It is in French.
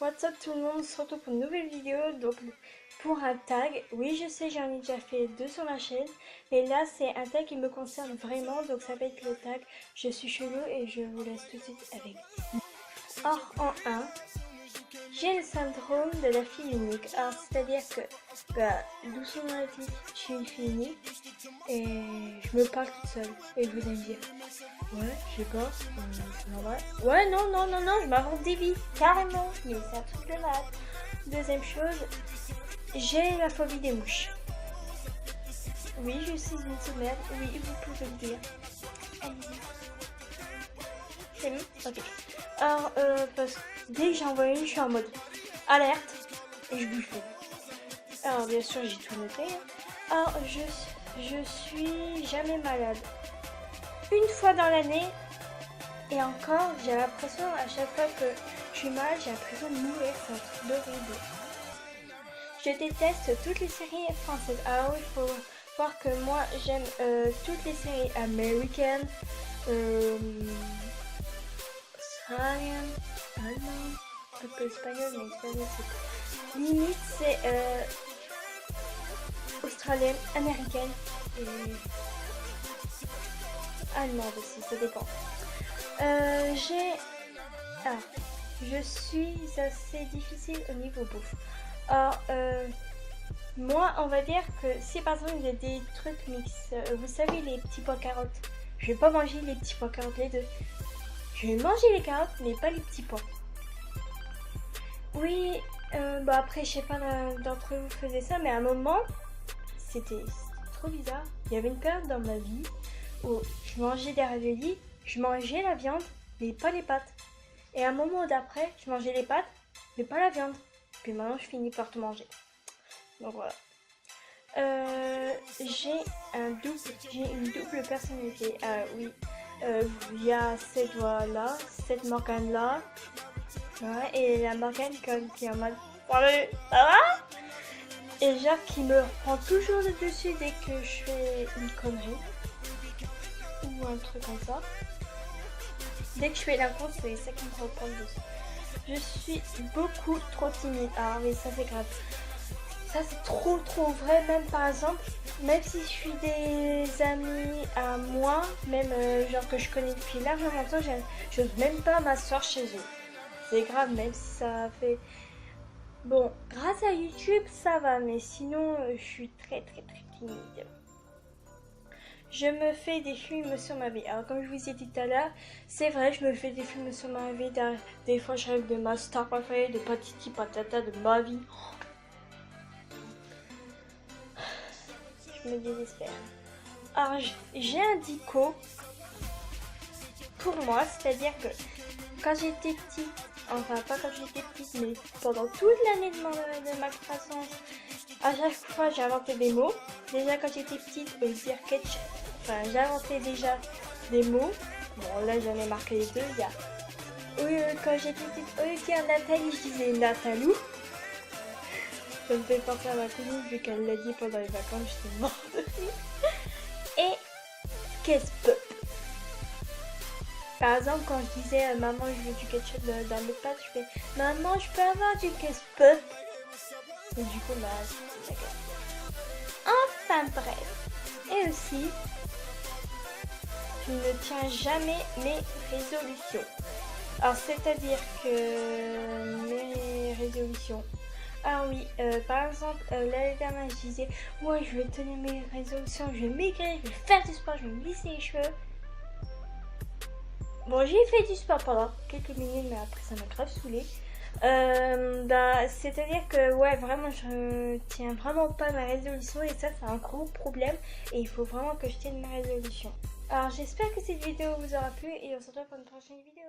What's up tout le monde, on se retrouve pour une nouvelle vidéo, donc pour un tag. Oui, je sais, j'en ai déjà fait deux sur ma chaîne, mais là c'est un tag qui me concerne vraiment, donc ça va être le tag Je suis chelou et je vous laisse tout de suite avec. Or en 1, j'ai le syndrome de la fille unique. Alors c'est-à-dire que, d'où son nom l'indique, je suis une fille unique et je me parle toute seule. Et vous allez me dire, ouais, je sais pas, c'est normal. Ouais, non, je m'invente des vies, carrément, mais c'est un truc de malade. Deuxième chose, j'ai la phobie des mouches. Oui, je suis une sous-merde, oui, vous pouvez le dire. Allez-y. C'est bon? Ok. Alors, parce que dès que j'en vois une, je suis en mode alerte et je bouge plus. Alors, bien sûr, j'ai tout noté. Alors, je suis jamais malade. Une fois dans l'année, et encore, j'ai l'impression à chaque fois que je suis malade, j'ai l'impression de mourir. C'est un truc d'horrible. Je déteste toutes les séries françaises. Alors, il faut voir que moi, j'aime toutes les séries américaines. Australien, allemand, un peu espagnol, mais espagnol c'est limite c'est australienne, américaine et allemande aussi, ça dépend. Je suis assez difficile au niveau bouffe. Alors moi on va dire que si par exemple il y a des trucs mix, vous savez les petits pois carottes, je vais pas manger les petits pois carottes les deux. Je vais manger les carottes, mais pas les petits pois. Oui, après, je sais pas d'entre vous faisait ça, mais à un moment, c'était trop bizarre. Il y avait une période dans ma vie où je mangeais des raviolis, je mangeais la viande, mais pas les pâtes. Et à un moment d'après, je mangeais les pâtes, mais pas la viande. Puis maintenant, je finis par tout manger. Donc voilà. J'ai une double personnalité. Oui. Il y a cette voix-là, cette Morgane-là. Ouais, et la Morgane qui est en mode salut, ça va? Et genre qui me prend toujours le dessus dès que je fais une connerie. Ou un truc comme ça. Dès que je fais l'incon, c'est ça qui me reprend le dessus. Je suis beaucoup trop timide. Ah mais ça c'est grave. Ça c'est trop vrai, même par exemple, même si je suis des amis à moi, même genre que je connais depuis largement longtemps, j'ose même pas m'asseoir chez eux. C'est grave, même si ça fait... Bon, grâce à YouTube ça va, mais sinon je suis très timide. Je me fais des films sur ma vie. Alors comme je vous ai dit tout à l'heure, c'est vrai, je me fais des films sur ma vie. Des fois je rêve de ma star préférée, de patati patata, de ma vie. Je me désespère. Alors j'ai un dico pour moi, c'est-à-dire que quand j'étais petite, enfin pas quand j'étais petite, mais pendant toute l'année de ma croissance, à chaque fois j'inventais des mots. Déjà quand j'étais petite, dire ketchup, enfin j'inventais déjà des mots. Bon là j'en ai marqué les deux, quand j'étais petite, au lieu de dire Nathalie, je disais Natalou. Ça me fait penser à ma cousine vu qu'elle l'a dit pendant les vacances, j'étais morte de rire. Et qu'est-ce que... Par exemple, quand je disais maman, je veux du ketchup dans mes pâtes, je fais maman, je peux avoir du ketchup. Et du coup, c'est d'accord. Enfin bref. Et aussi, je ne tiens jamais mes résolutions. Alors, c'est-à-dire que mes résolutions. Ah oui, par exemple, l'année dernière, je disais, moi, je vais tenir mes résolutions, je vais maigrir, je vais faire du sport, je vais me lisser les cheveux. Bon, j'ai fait du sport pendant quelques minutes, mais après, ça m'a grave saoulée. C'est-à-dire que, ouais, vraiment, je tiens vraiment pas ma résolution, et ça, c'est un gros problème, et il faut vraiment que je tienne ma résolution. Alors, j'espère que cette vidéo vous aura plu, et on se retrouve pour une prochaine vidéo.